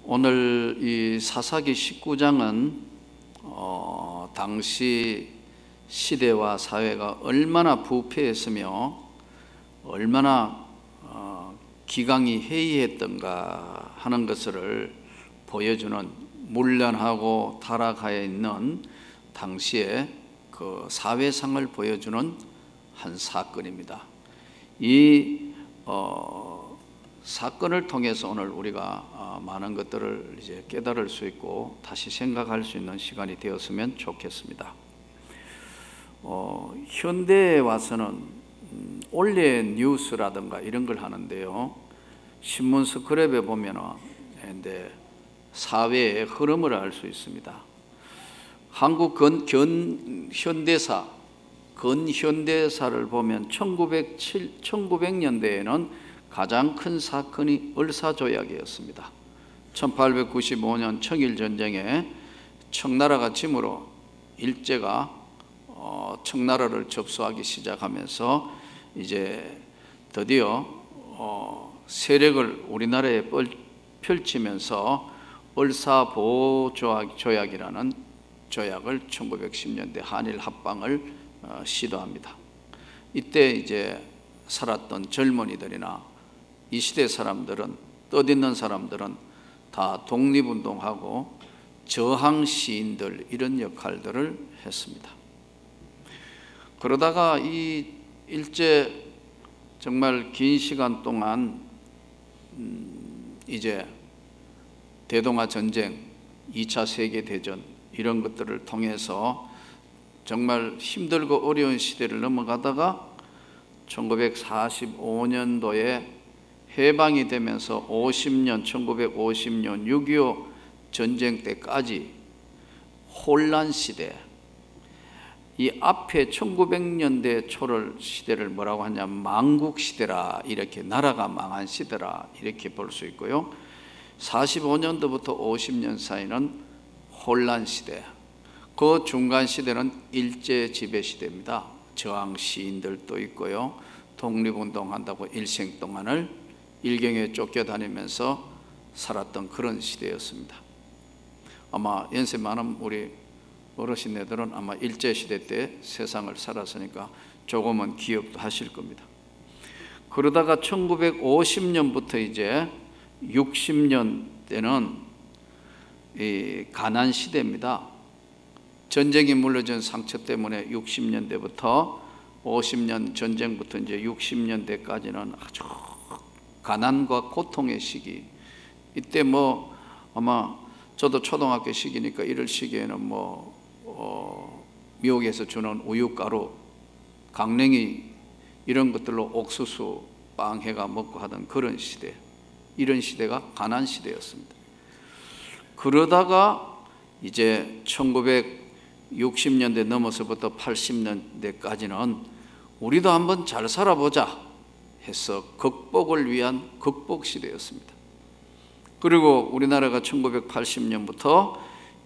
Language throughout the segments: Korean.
오늘 이 사사기 19장은 당시 시대와 사회가 얼마나 부패했으며 얼마나 기강이 해이했던가 하는 것을 보여주는, 문란하고 타락하여 있는 당시의 그 사회상을 보여주는 한 사건입니다. 이 사건을 통해서 오늘 우리가 많은 것들을 이제 깨달을 수 있고 다시 생각할 수 있는 시간이 되었으면 좋겠습니다. 현대에 와서는 올해 뉴스라든가 이런 걸 하는데요, 신문 스크랩에 보면은 이제 사회의 흐름을 알 수 있습니다. 한국 근현대사를 보면 1900년대에는 가장 큰 사건이 을사조약이었습니다. 1895년 청일전쟁에 청나라가 짐으로 일제가 청나라를 접수하기 시작하면서 이제 드디어 세력을 우리나라에 펼치면서 을사보조약이라는 조약을 1910년대 한일 합방을 시도합니다. 이때 이제 살았던 젊은이들이나 이 시대 사람들은, 뜻있는 사람들은 다 독립운동하고 저항 시인들, 이런 역할들을 했습니다. 그러다가 이 일제 정말 긴 시간 동안 이제 대동아 전쟁, 2차 세계대전 이런 것들을 통해서 정말 힘들고 어려운 시대를 넘어가다가 1945년도에 해방이 되면서 1950년 6.25 전쟁 때까지 혼란 시대, 이 앞에 1900년대 초를 시대를 뭐라고 하냐면 망국 시대라, 이렇게 나라가 망한 시대라 이렇게 볼 수 있고요, 45년도부터 50년 사이는 혼란 시대, 그 중간 시대는 일제 지배 시대입니다. 저항 시인들도 있고요, 독립운동한다고 일생 동안을 일경에 쫓겨다니면서 살았던 그런 시대였습니다. 아마 연세 많은 우리 어르신네들은 아마 일제시대 때 세상을 살았으니까 조금은 기억도 하실 겁니다. 그러다가 1950년부터 이제 60년대는 이 가난 시대입니다. 전쟁이 물려준 상처 때문에 60년대부터 50년 전쟁부터 이제 60년대까지는 아주 가난과 고통의 시기. 이때 뭐 아마 저도 초등학교 시기니까 이럴 시기에는 미국에서 주는 우유가루, 강냉이 이런 것들로 옥수수 빵 해가 먹고 하던 그런 시대, 이런 시대가 가난 시대였습니다. 그러다가 이제 1960년대 넘어서부터 80년대까지는 우리도 한번 잘 살아보자 해서 극복을 위한 극복 시대였습니다. 그리고 우리나라가 1980년부터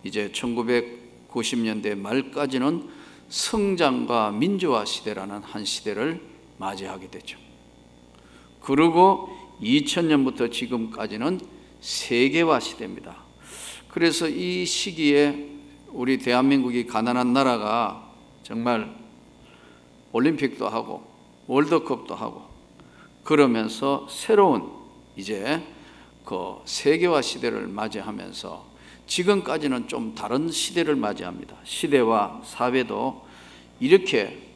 이제 1990년대 말까지는 성장과 민주화 시대라는 한 시대를 맞이하게 되죠. 그리고 2000년부터 지금까지는 세계화 시대입니다. 그래서 이 시기에 우리 대한민국이 가난한 나라가 정말 올림픽도 하고 월드컵도 하고 그러면서 새로운 이제 그 세계화 시대를 맞이하면서 지금까지는 좀 다른 시대를 맞이합니다. 시대와 사회도 이렇게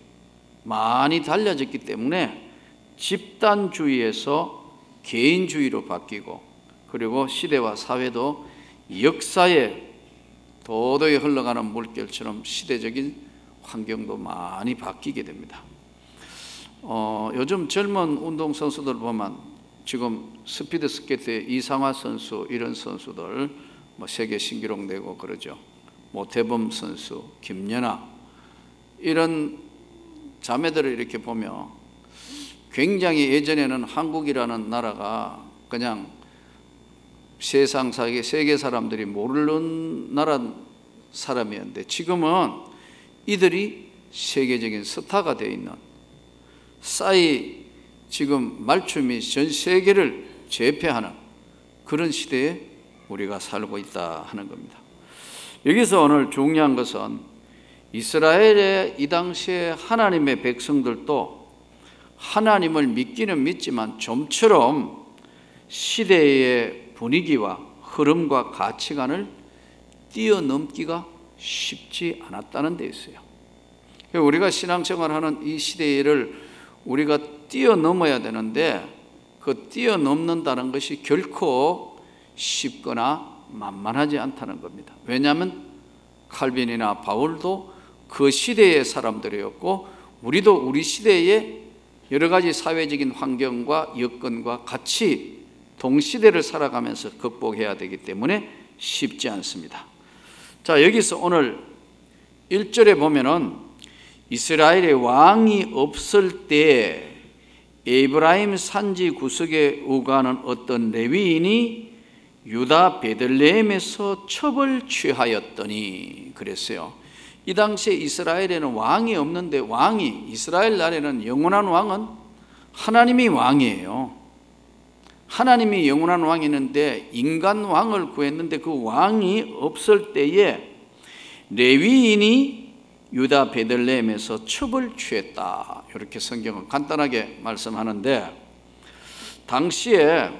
많이 달라졌기 때문에 집단주의에서 개인주의로 바뀌고, 그리고 시대와 사회도 역사에 도도히 흘러가는 물결처럼 시대적인 환경도 많이 바뀌게 됩니다. 요즘 젊은 운동선수들 보면 지금 스피드 스케이트의 이상화 선수, 이런 선수들 세계 신기록 내고 그러죠. 모태범 선수, 김연아, 이런 자매들을 이렇게 보면 굉장히 예전에는 한국이라는 나라가 그냥 세계 사람들이 모르는 나라 사람이었는데 지금은 이들이 세계적인 스타가 되어 있는, 싸이 지금 말춤이 전 세계를 제패하는 그런 시대에 우리가 살고 있다 하는 겁니다. 여기서 오늘 중요한 것은 이스라엘의 이 당시에 하나님의 백성들도 하나님을 믿기는 믿지만 좀처럼 시대의 분위기와 흐름과 가치관을 뛰어넘기가 쉽지 않았다는 데 있어요. 우리가 신앙생활하는 이 시대를 우리가 뛰어넘어야 되는데 그 뛰어넘는다는 것이 결코 쉽거나 만만하지 않다는 겁니다. 왜냐하면 칼빈이나 바울도 그 시대의 사람들이었고 우리도 우리 시대의 여러 가지 사회적인 환경과 여건과 같이 동시대를 살아가면서 극복해야 되기 때문에 쉽지 않습니다. 자, 여기서 오늘 1절에 보면은 이스라엘의 왕이 없을 때 에브라임 산지 구석에 우거하는 어떤 레위인이 유다 베들레헴에서 첩을 취하였더니 그랬어요. 이 당시에 이스라엘에는 왕이 없는데 이스라엘 나라에는 영원한 왕은 하나님이 왕이에요. 하나님이 영원한 왕이 있는데 인간 왕을 구했는데 그 왕이 없을 때에 레위인이 유다 베들레헴에서 첩을 취했다. 이렇게 성경은 간단하게 말씀하는데 당시에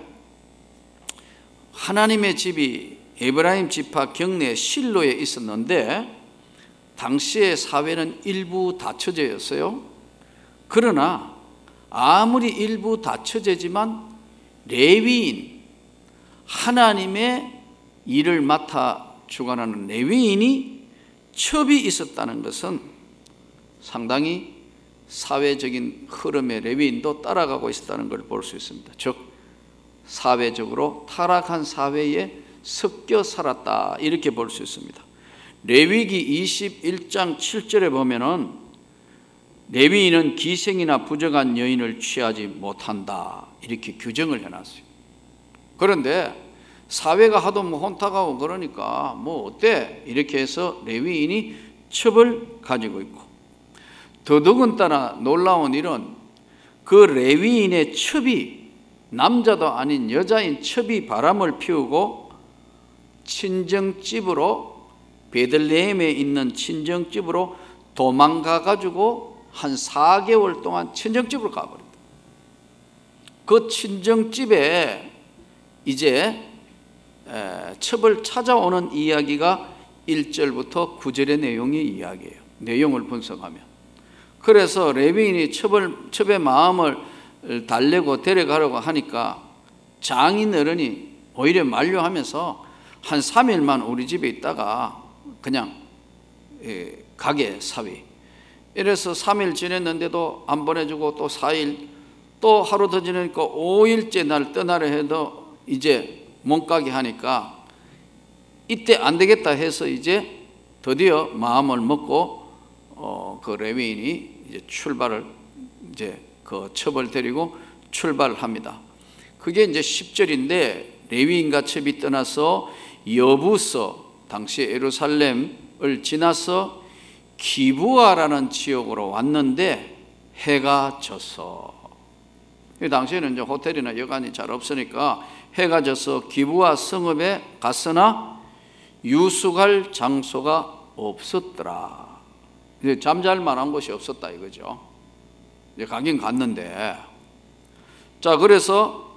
하나님의 집이 에브라임 지파 경내 실로에 있었는데 당시의 사회는 일부 다처제였어요. 그러나 아무리 일부 다처제지만 레위인, 하나님의 일을 맡아 주관하는 레위인이 첩이 있었다는 것은 상당히 사회적인 흐름의 레위인도 따라가고 있었다는 걸 볼 수 있습니다. 즉 사회적으로 타락한 사회에 섞여 살았다 이렇게 볼 수 있습니다. 레위기 21장 7절에 보면은 레위인은 기생이나 부정한 여인을 취하지 못한다 이렇게 규정을 해놨어요. 그런데 사회가 하도 혼탁하고 그러니까 어때 이렇게 해서 레위인이 첩을 가지고 있고 더더군다나 놀라운 일은 그 레위인의 첩이 남자도 아닌 여자인 첩이 바람을 피우고 친정집으로 베들레헴에 있는 친정집으로 도망가 가지고 한 4개월 동안 친정집으로 가버린다. 그 친정집에 이제 첩을 찾아오는 이야기가 1절부터 9절의 내용의 이야기예요. 내용을 분석하면. 그래서 레위인이 첩의 마음을 달래고 데려가려고 하니까 장인 어른이 오히려 만류하면서 한 3일만 우리 집에 있다가 그냥 가게 사위. 이래서 3일 지냈는데도 안 보내주고 또 4일 또 하루 더 지내니까 5일째 날 떠나려 해도 이제 못 가게 하니까 이때 안 되겠다 해서 이제 드디어 마음을 먹고 그 레위인이 이제 출발을 이제 그 첩을 데리고 출발합니다. 그게 이제 10절인데 레위인과 첩이 떠나서 여부서 당시 예루살렘을 지나서 기브아라는 지역으로 왔는데 해가 졌어. 당시에는 이제 호텔이나 여관이 잘 없으니까 해가 져서 기브아 성읍에 갔으나 유숙할 장소가 없었더라. 잠잘 만한 곳이 없었다 이거죠. 이제 가긴 갔는데 자 그래서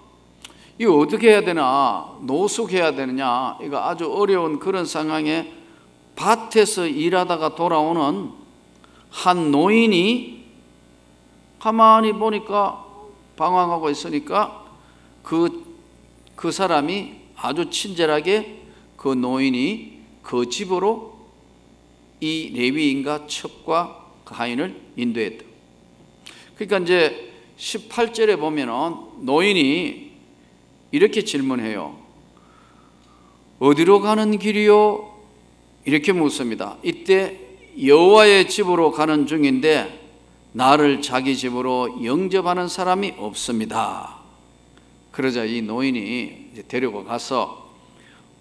이거 어떻게 해야 되나 노숙해야 되느냐 이거 아주 어려운 그런 상황에 밭에서 일하다가 돌아오는 한 노인이 가만히 보니까 방황하고 있으니까 그 사람이 아주 친절하게 그 노인이 그 집으로 이 레위인과 첩과 가인을 인도했다. 그러니까 이제 18절에 보면은 노인이 이렇게 질문해요. 어디로 가는 길이요? 이렇게 묻습니다. 이때 여호와의 집으로 가는 중인데 나를 자기 집으로 영접하는 사람이 없습니다. 그러자 이 노인이 이제 데리고 가서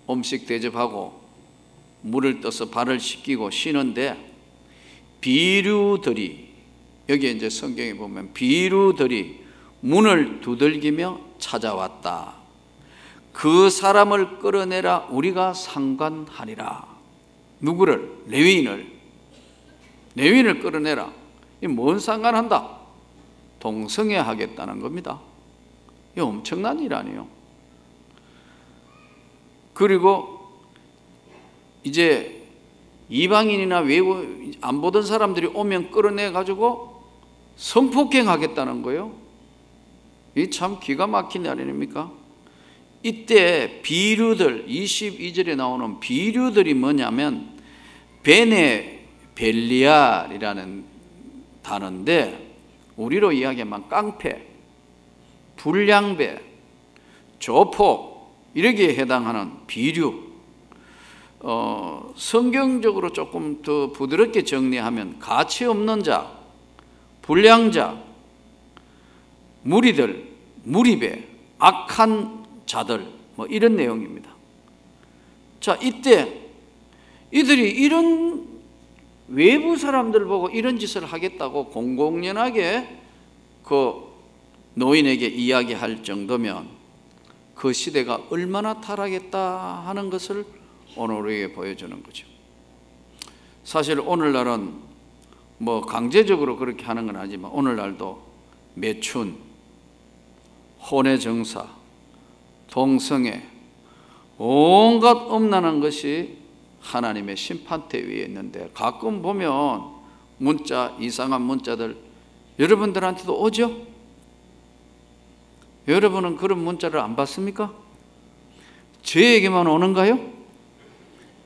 음식 대접하고 물을 떠서 발을 씻기고 쉬는데 비류들이 여기에 이제 성경에 보면 비류들이 문을 두들기며 찾아왔다. 그 사람을 끌어내라 우리가 상관하리라. 누구를? 레위인을 끌어내라. 이 뭔 상관한다? 동성애 하겠다는 겁니다. 이 엄청난 일 아니에요. 그리고 이제 이방인이나 외국 안 보던 사람들이 오면 끌어내 가지고 성폭행 하겠다는 거예요. 이 참 기가 막힌 일 아닙니까? 이때 비류들, 22절에 나오는 비류들이 뭐냐면 베네벨리알이라는 단어인데 우리로 이야기하면 깡패, 불량배, 조폭 이렇게 해당하는 비류. 성경적으로 조금 더 부드럽게 정리하면 가치 없는 자, 불량자, 무리들, 무리배, 악한 자들 뭐 이런 내용입니다. 자, 이때 이들이 이런 외부 사람들 보고 이런 짓을 하겠다고 공공연하게 그 노인에게 이야기할 정도면 그 시대가 얼마나 타락했다 하는 것을 오늘 우리에게 보여주는 거죠. 사실 오늘날은 뭐 강제적으로 그렇게 하는 건 아니지만 오늘날도 매춘, 혼외정사, 동성애 온갖 엄난한 것이 하나님의 심판대 위에 있는데 가끔 보면 문자, 이상한 문자들 여러분들한테도 오죠? 여러분은 그런 문자를 안 받습니까? 저에게만 오는가요?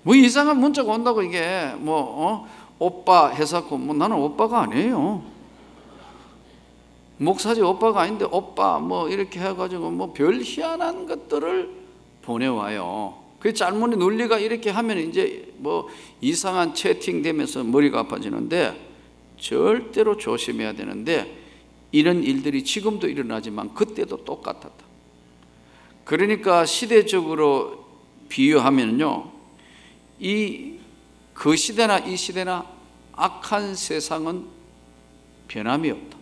뭐 이상한 문자가 온다고 이게 오빠 해서고 뭐 나는 오빠가 아니에요. 목사지 오빠가 아닌데 오빠 뭐 이렇게 해가지고 뭐 별 희한한 것들을 보내와요. 그 잘못 논리가 이렇게 하면 이제 뭐 이상한 채팅 되면서 머리가 아파지는데 절대로 조심해야 되는데 이런 일들이 지금도 일어나지만 그때도 똑같았다. 그러니까 시대적으로 비유하면요, 그 시대나 이 시대나 악한 세상은 변함이 없다.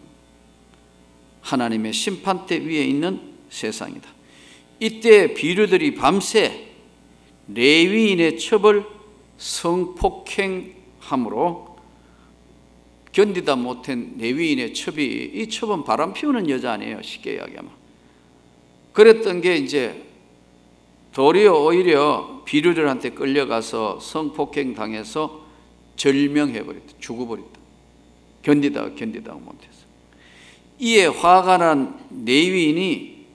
하나님의 심판대 위에 있는 세상이다. 이때 비류들이 밤새 레위인의 첩을 성폭행함으로 견디다 못한 레위인의 첩이, 이 첩은 바람 피우는 여자 아니에요, 쉽게 이야기하면. 그랬던 게 이제 도리어 오히려 비류들한테 끌려가서 성폭행 당해서 절명해버렸다, 죽어버렸다. 견디다가 못해서. 이에 화가 난 레위인이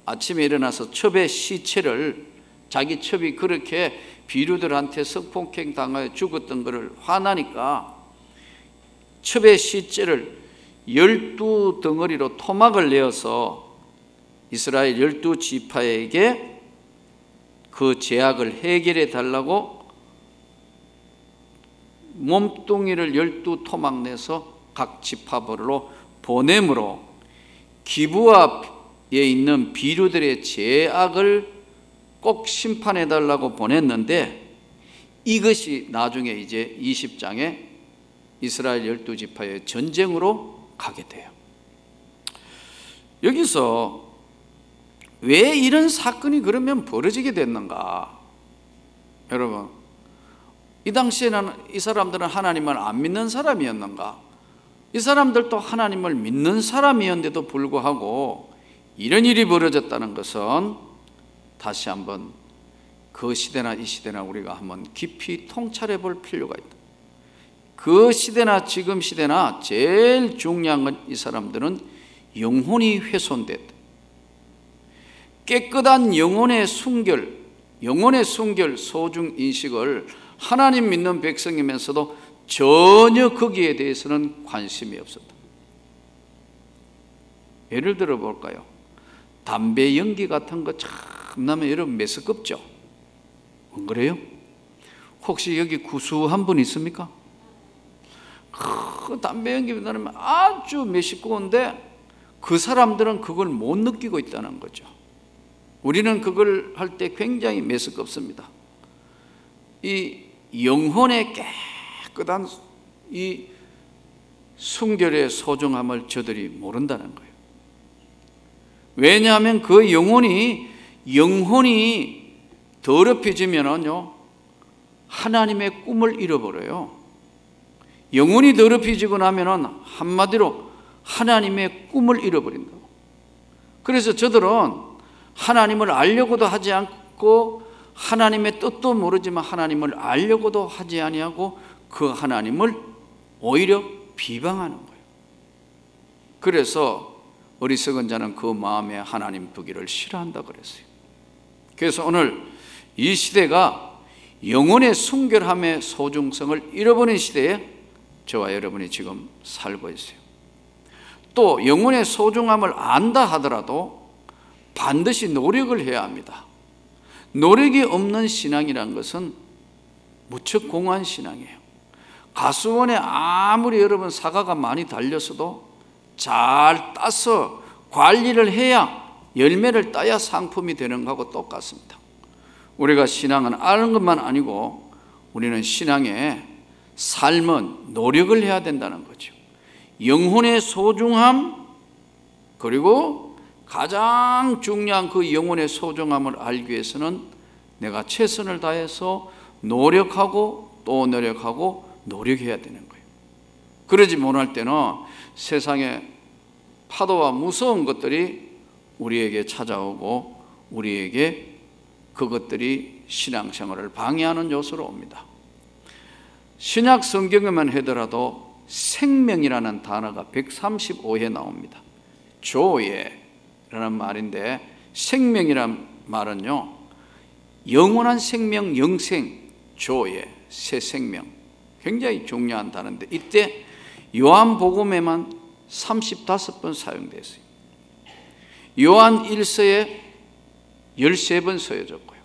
아침에 일어나서 첩의 시체를, 자기 첩이 그렇게 비류들한테 성폭행 당하여 죽었던 것을 화나니까 첩의 시체를 12덩어리로 토막을 내어서 이스라엘 12지파에게 그 죄악을 해결해 달라고 몸뚱이를 12토막 내서 각 지파별로 보냄으로 기브아에 있는 비류들의 죄악을 꼭 심판해 달라고 보냈는데 이것이 나중에 이제 20장에 이스라엘 12지파의 전쟁으로 가게 돼요. 여기서 왜 이런 사건이 그러면 벌어지게 됐는가? 여러분, 이 당시에는 이 사람들은 하나님을 안 믿는 사람이었는가? 이 사람들도 하나님을 믿는 사람이었는데도 불구하고 이런 일이 벌어졌다는 것은 다시 한번 그 시대나 이 시대나 우리가 한번 깊이 통찰해 볼 필요가 있다. 그 시대나 지금 시대나 제일 중요한 건 이 사람들은 영혼이 훼손됐다. 깨끗한 영혼의 순결 소중 인식을 하나님 믿는 백성이면서도 전혀 거기에 대해서는 관심이 없었다. 예를 들어 볼까요? 담배 연기 같은 거 참 나면 여러분 메스껍죠? 안 그래요? 혹시 여기 구수한 분 있습니까? 그 담배 연기 나면 아주 메시꺼운데 그 사람들은 그걸 못 느끼고 있다는 거죠. 우리는 그걸 할 때 굉장히 메스껍습니다. 이 영혼의 깨끗한 이 순결의 소중함을 저들이 모른다는 거예요. 왜냐하면 그 영혼이 영혼이 더럽혀지면은요, 하나님의 꿈을 잃어버려요. 영혼이 더럽혀지고 나면은 한마디로 하나님의 꿈을 잃어버린다고. 그래서 저들은 하나님을 알려고도 하지 않고 하나님의 뜻도 모르지만 하나님을 알려고도 하지 아니하고 그 하나님을 오히려 비방하는 거예요. 그래서 어리석은 자는 그 마음에 하나님 두기를 싫어한다 그랬어요. 그래서 오늘 이 시대가 영혼의 순결함의 소중성을 잃어버린 시대에 저와 여러분이 지금 살고 있어요. 또 영혼의 소중함을 안다 하더라도 반드시 노력을 해야 합니다. 노력이 없는 신앙이란 것은 무척 공허한 신앙이에요. 가수원에 아무리 여러분 사과가 많이 달렸어도 잘 따서 관리를 해야 열매를 따야 상품이 되는 것하고 똑같습니다. 우리가 신앙은 아는 것만 아니고 우리는 신앙의 삶은 노력을 해야 된다는 거죠. 영혼의 소중함, 그리고 가장 중요한 그 영혼의 소중함을 알기 위해서는 내가 최선을 다해서 노력하고 또 노력하고 노력해야 되는 거예요. 그러지 못할 때는 세상의 파도와 무서운 것들이 우리에게 찾아오고 우리에게 그것들이 신앙생활을 방해하는 요소로 옵니다. 신약 성경에만 하더라도 생명이라는 단어가 135회 나옵니다. 조예라는 말인데, 생명이란 말은요, 영원한 생명, 영생, 조예, 새 생명, 굉장히 중요한 단어인데 이때 요한복음에만 35번 사용됐어요. 요한 1서에 13번 써졌고요.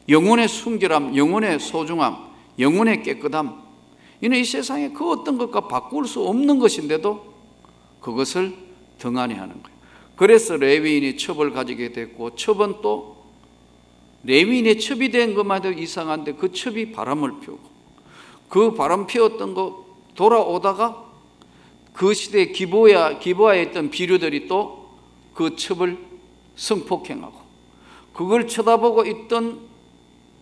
영혼의 순결함, 영혼의 소중함, 영혼의 깨끗함, 이는 이 세상에 그 어떤 것과 바꿀 수 없는 것인데도 그것을 등한히 하는 거예요. 그래서 레위인이 첩을 가지게 됐고, 첩은 또 레위인의 첩이 된 것만 해도 이상한데 그 첩이 바람을 피우고, 그 바람 피웠던 거 돌아오다가 그 시대에 기브아에 있던 비류들이 또 그 첩을 성폭행하고, 그걸 쳐다보고 있던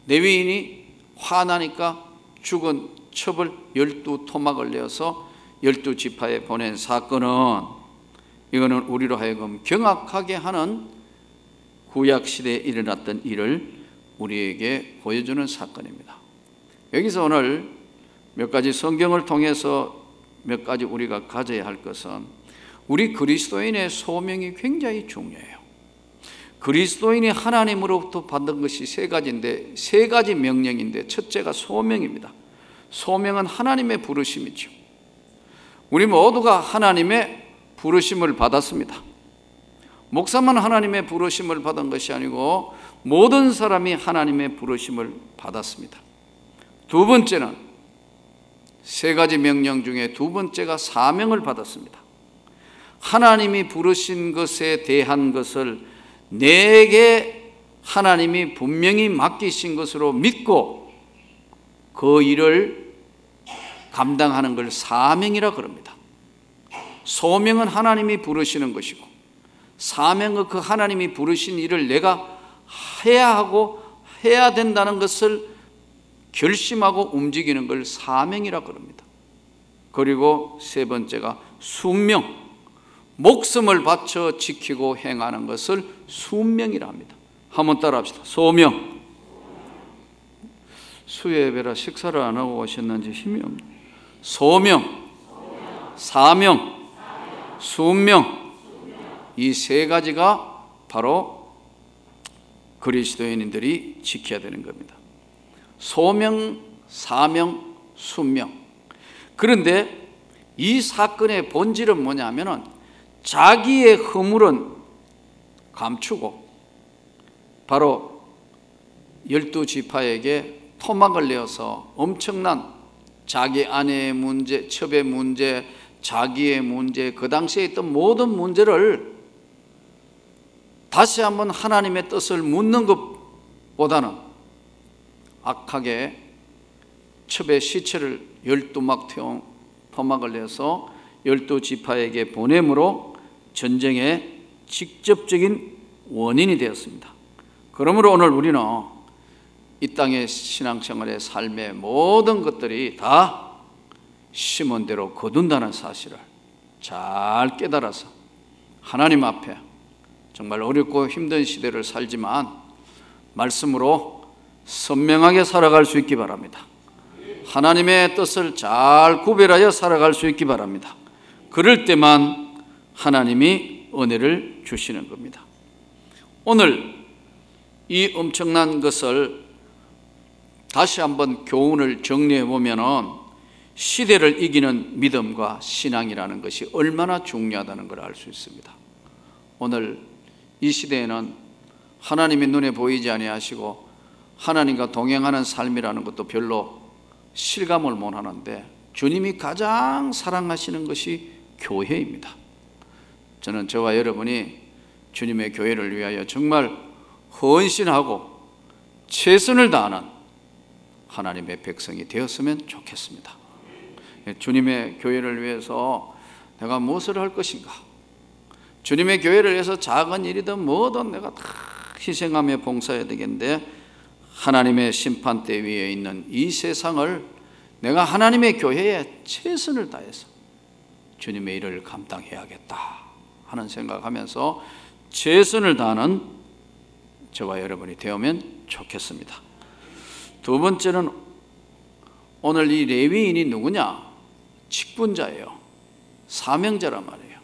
레위인이 화나니까 죽은 첩을 12토막을 내어서 12지파에 보낸 사건은, 이거는 우리로 하여금 경악하게 하는 구약시대에 일어났던 일을 우리에게 보여주는 사건입니다. 여기서 오늘 몇 가지 성경을 통해서 몇 가지 우리가 가져야 할 것은, 우리 그리스도인의 소명이 굉장히 중요해요. 그리스도인이 하나님으로부터 받은 것이 세 가지인데, 세 가지 명령인데, 첫째가 소명입니다. 소명은 하나님의 부르심이죠. 우리 모두가 하나님의 부르심을 받았습니다. 목사만 하나님의 부르심을 받은 것이 아니고 모든 사람이 하나님의 부르심을 받았습니다. 두 번째는, 세 가지 명령 중에 두 번째가 사명을 받았습니다. 하나님이 부르신 것에 대한 것을 내게 하나님이 분명히 맡기신 것으로 믿고 그 일을 감당하는 걸 사명이라 그럽니다. 소명은 하나님이 부르시는 것이고, 사명은 그 하나님이 부르신 일을 내가 해야 하고 해야 된다는 것을 결심하고 움직이는 걸 사명이라 그럽니다. 그리고 세 번째가 순명, 목숨을 바쳐 지키고 행하는 것을 순명이라 합니다. 한번 따라 합시다. 소명. 수요예배라 식사를 안 하고 오셨는지 힘이 없네요. 소명, 사명, 순명, 이 세 가지가 바로 그리스도인들이 지켜야 되는 겁니다. 소명, 사명, 순명. 그런데 이 사건의 본질은 뭐냐 하면은, 자기의 허물은 감추고 바로 12지파에게 토막을 내어서 엄청난 자기 아내의 문제, 첩의 문제, 자기의 문제, 그 당시에 있던 모든 문제를 다시 한번 하나님의 뜻을 묻는 것보다는 악하게 첩의 시체를 12막 토막을 내서 12지파에게 보냄으로 전쟁의 직접적인 원인이 되었습니다. 그러므로 오늘 우리는 이 땅의 신앙생활의 삶의 모든 것들이 다 심은 대로 거둔다는 사실을 잘 깨달아서 하나님 앞에 정말 어렵고 힘든 시대를 살지만 말씀으로 선명하게 살아갈 수 있기 바랍니다. 하나님의 뜻을 잘 구별하여 살아갈 수 있기 바랍니다. 그럴 때만 하나님이 은혜를 주시는 겁니다. 오늘 이 엄청난 것을 다시 한번 교훈을 정리해 보면은 시대를 이기는 믿음과 신앙이라는 것이 얼마나 중요하다는 걸 알 수 있습니다. 오늘 이 시대에는 하나님이 눈에 보이지 아니하시고 하나님과 동행하는 삶이라는 것도 별로 실감을 못 하는데 주님이 가장 사랑하시는 것이 교회입니다. 저는 저와 여러분이 주님의 교회를 위하여 정말 헌신하고 최선을 다하는 하나님의 백성이 되었으면 좋겠습니다. 주님의 교회를 위해서 내가 무엇을 할 것인가? 주님의 교회를 위해서 작은 일이든 뭐든 내가 다 희생하며 봉사해야 되겠는데 하나님의 심판대 위에 있는 이 세상을 내가 하나님의 교회에 최선을 다해서 주님의 일을 감당해야겠다 하는 생각하면서 최선을 다하는 저와 여러분이 되면 좋겠습니다. 두 번째는 오늘 이 레위인이 누구냐? 직분자예요. 사명자란 말이에요.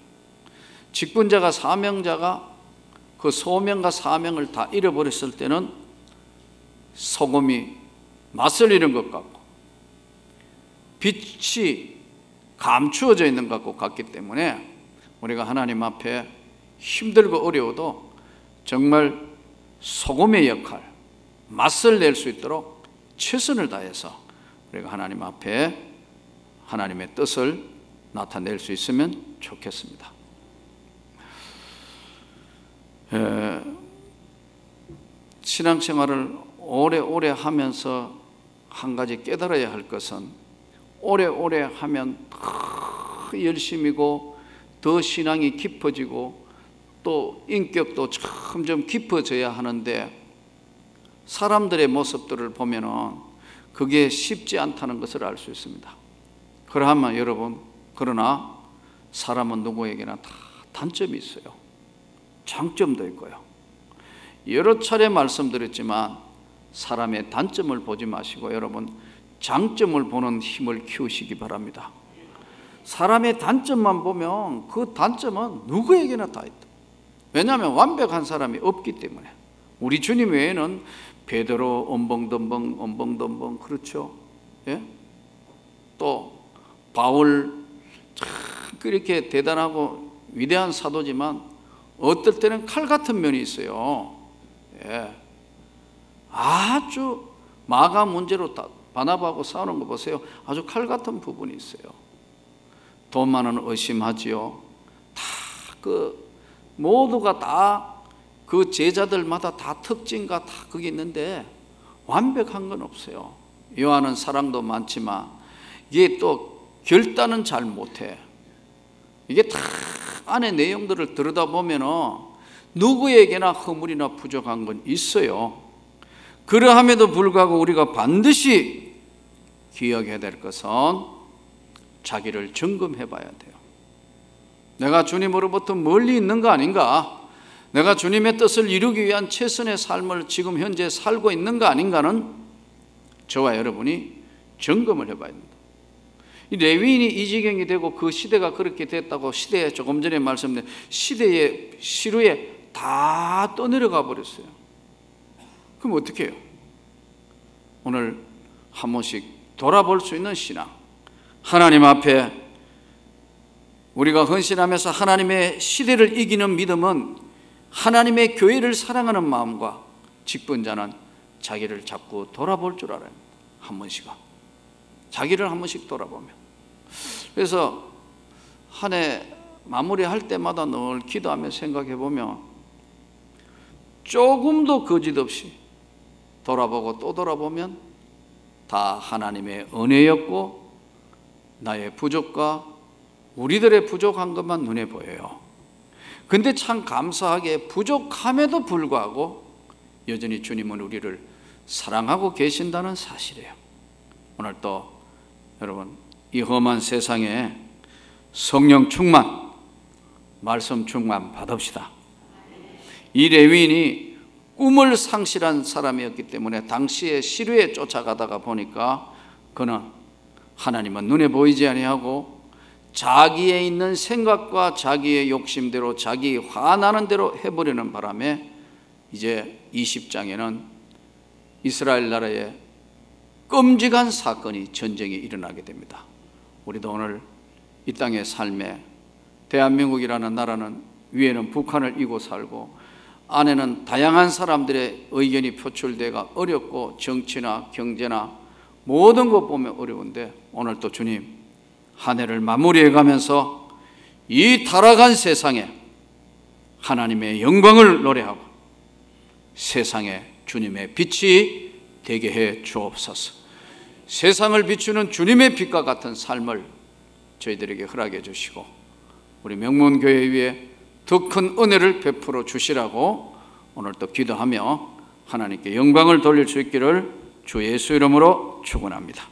직분자가 사명자가 그 소명과 사명을 다 잃어버렸을 때는 소금이 맛을 잃은 것 같고 빛이 감추어져 있는 것 같기 때문에 우리가 하나님 앞에 힘들고 어려워도 정말 소금의 역할, 맛을 낼 수 있도록 최선을 다해서 우리가 하나님 앞에 하나님의 뜻을 나타낼 수 있으면 좋겠습니다. 신앙생활을 오래오래 하면서 한 가지 깨달아야 할 것은 오래오래 하면 더 열심이고 더 신앙이 깊어지고 또 인격도 점점 깊어져야 하는데 사람들의 모습들을 보면은 그게 쉽지 않다는 것을 알 수 있습니다. 그러면 여러분, 그러나 사람은 누구에게나 다 단점이 있어요. 장점도 있고요. 여러 차례 말씀드렸지만 사람의 단점을 보지 마시고 여러분 장점을 보는 힘을 키우시기 바랍니다. 사람의 단점만 보면 그 단점은 누구에게나 다 있다. 왜냐하면 완벽한 사람이 없기 때문에. 우리 주님 외에는 베드로 엄벙덤벙 그렇죠? 예? 또 바울 참 그렇게 대단하고 위대한 사도지만 어떨 때는 칼 같은 면이 있어요. 예. 아주 마가 문제로 바나바하고 싸우는 거 보세요. 아주 칼 같은 부분이 있어요. 돈 많은 의심하지요. 다 모두가 다 그 제자들마다 다 특징과 다 그게 있는데 완벽한 건 없어요. 요한은 사랑도 많지만 이게 또 결단은 잘 못해. 이게 다 안에 내용들을 들여다보면 누구에게나 허물이나 부족한 건 있어요. 그러함에도 불구하고 우리가 반드시 기억해야 될 것은 자기를 점검해 봐야 돼요. 내가 주님으로부터 멀리 있는 거 아닌가? 내가 주님의 뜻을 이루기 위한 최선의 삶을 지금 현재 살고 있는 거 아닌가는 저와 여러분이 점검을 해봐야 됩니다. 이 레위인이 이 지경이 되고 그 시대가 그렇게 됐다고 시대에 조금 전에 말씀드린 시대의 시루에 다 떠내려가 버렸어요. 그럼 어떻게 해요? 오늘 한 번씩 돌아볼 수 있는 신앙, 하나님 앞에 우리가 헌신하면서 하나님의 시대를 이기는 믿음은 하나님의 교회를 사랑하는 마음과 직분자는 자기를 자꾸 돌아볼 줄 알아야 합니다. 한 번씩은 자기를 한 번씩 돌아보면. 그래서 한 해 마무리할 때마다 늘 기도하며 생각해 보면 조금도 거짓 없이 돌아보고 또 돌아보면 다 하나님의 은혜였고 나의 부족과 우리들의 부족한 것만 눈에 보여요. 근데 참 감사하게 부족함에도 불구하고 여전히 주님은 우리를 사랑하고 계신다는 사실이에요. 오늘 또 여러분, 이 험한 세상에 성령 충만, 말씀 충만 받읍시다. 이 레위인이 꿈을 상실한 사람이었기 때문에 당시에 시류에 쫓아가다가 보니까 그는 하나님은 눈에 보이지 아니하고 자기의 있는 생각과 자기의 욕심대로 자기 화나는 대로 해버리는 바람에 이제 20장에는 이스라엘 나라에 끔찍한 사건이, 전쟁이 일어나게 됩니다. 우리도 오늘 이 땅의 삶에 대한민국이라는 나라는 위에는 북한을 이고 살고 안에는 다양한 사람들의 의견이 표출되가 어렵고 정치나 경제나 모든 것 보면 어려운데 오늘 또 주님 한 해를 마무리해 가면서 이 타락한 세상에 하나님의 영광을 노래하고 세상에 주님의 빛이 되게 해 주옵소서. 세상을 비추는 주님의 빛과 같은 삶을 저희들에게 허락해 주시고 우리 명문교회 위에 더 큰 은혜를 베풀어 주시라고 오늘 또 기도하며 하나님께 영광을 돌릴 수 있기를 주 예수 이름으로 축원합니다.